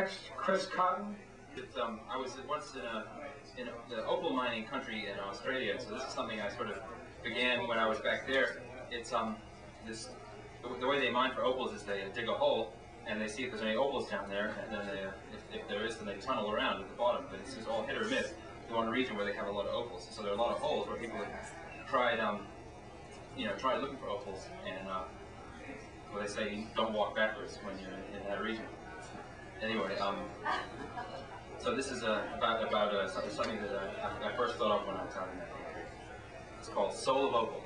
Next, Chris Cotton. I was once in the opal mining country in Australia, so this is something I sort of began when I was back there. It's the way they mine for opals is they dig a hole and they see if there's any opals down there, and then if there is, then they tunnel around at the bottom. But it's just all hit or miss. You want a region where they have a lot of opals, so there are a lot of holes where people have tried looking for opals, and well, they say don't walk backwards when you're in that region. Anyway, so this is about something that I first thought of when I was out in that country. It's called Soul of Opal.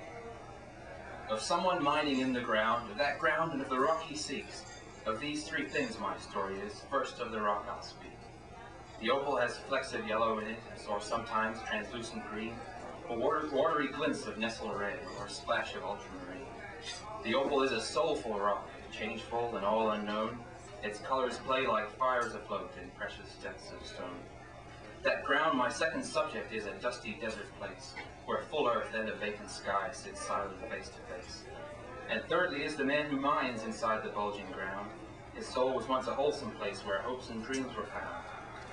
Of someone mining in the ground, of that ground and of the rock he seeks. Of these three things my story is. First of the rock I'll speak. The opal has flecks of yellow in it, or sometimes translucent green, a watery glints of nestle red, or a splash of ultramarine. The opal is a soulful rock, changeful and all unknown. Its colors play like fires afloat in precious depths of stone. That ground, my second subject, is a dusty desert place, where full earth and a vacant sky sit silent face to face. And thirdly is the man who mines inside the bulging ground. His soul was once a wholesome place where hopes and dreams were found.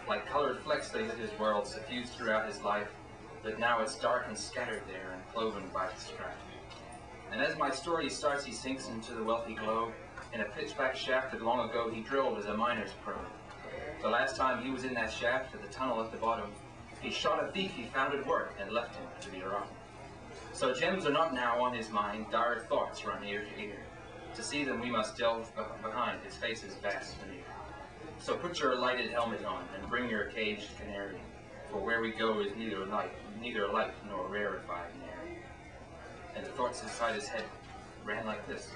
Like colored flecks they lit his world, suffused throughout his life, but now it's dark and scattered there and cloven by the strife. And as my story starts, he sinks into the wealthy globe. In a pitchback shaft that long ago he drilled as a miner's probe. The last time he was in that shaft, at the tunnel at the bottom, he shot a thief he found at work and left him to be rotten. So gems are not now on his mind, dire thoughts run ear to ear. To see them we must delve behind his face's vast veneer. So put your lighted helmet on and bring your caged canary, for where we go is neither light nor rarefied and airy. And the thoughts inside his head ran like this.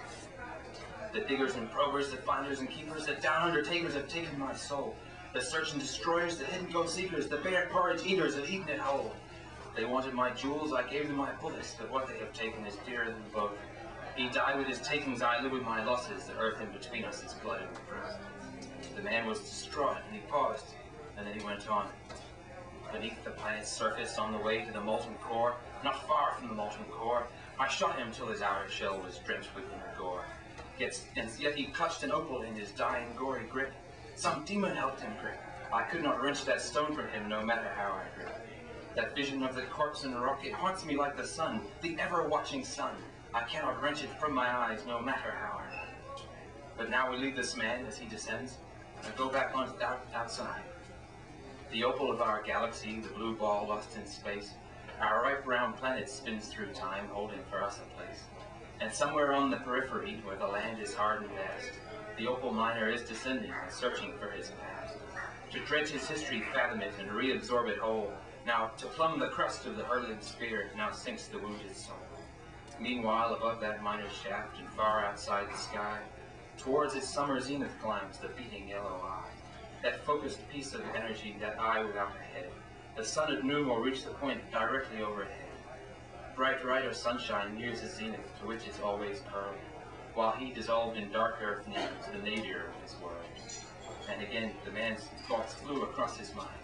The diggers and probers, the finders and keepers, the down undertakers have taken my soul. The search and destroyers, the hidden gold seekers, the bare porridge eaters have eaten it whole. They wanted my jewels, I gave them my bullets, but what they have taken is dearer than both. He died with his takings, I live with my losses, the earth in between us is blooded with breath. The man was distraught, and he paused, and then he went on. Beneath the planet's surface, on the way to the molten core, not far from the molten core, I shot him till his outer shell was drenched with gore. Yet he clutched an opal in his dying, gory grip. Some demon helped him grip. I could not wrench that stone from him, no matter how I grip. That vision of the corpse in the rock, it haunts me like the sun, the ever-watching sun. I cannot wrench it from my eyes, no matter how I run. But now we leave this man as he descends, and go back on outside. The opal of our galaxy, the blue ball lost in space, our ripe round planet spins through time, holding for us a place. And somewhere on the periphery, where the land is hard and vast, the opal miner is descending and searching for his past. To dredge his history, fathom it, and reabsorb it whole. Now, to plumb the crust of the hurtling spirit, now sinks the wounded soul. Meanwhile, above that miner's shaft, and far outside the sky, towards its summer zenith climbs the beating yellow eye. That focused piece of energy, that eye without a head. The sun at noon will reach the point directly overhead. Bright of sunshine nears his zenith, to which it's always curled, while he, dissolved in dark earth, nears the nadir of his world. And again, the man's thoughts flew across his mind.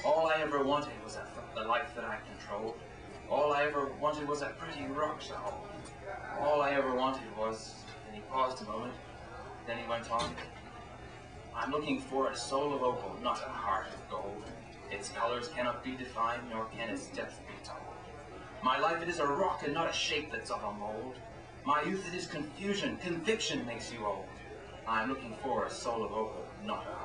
All I ever wanted was a life that I controlled. All I ever wanted was a pretty rock to hold. All I ever wanted was, and he paused a moment, then he went on, I'm looking for a soul of opal, not a heart of gold. Its colors cannot be defined, nor can its depth be told. My life, it is a rock and not a shape that's of a mold. My youth, it is confusion. Conviction makes you old. I am looking for a soul of opal, not a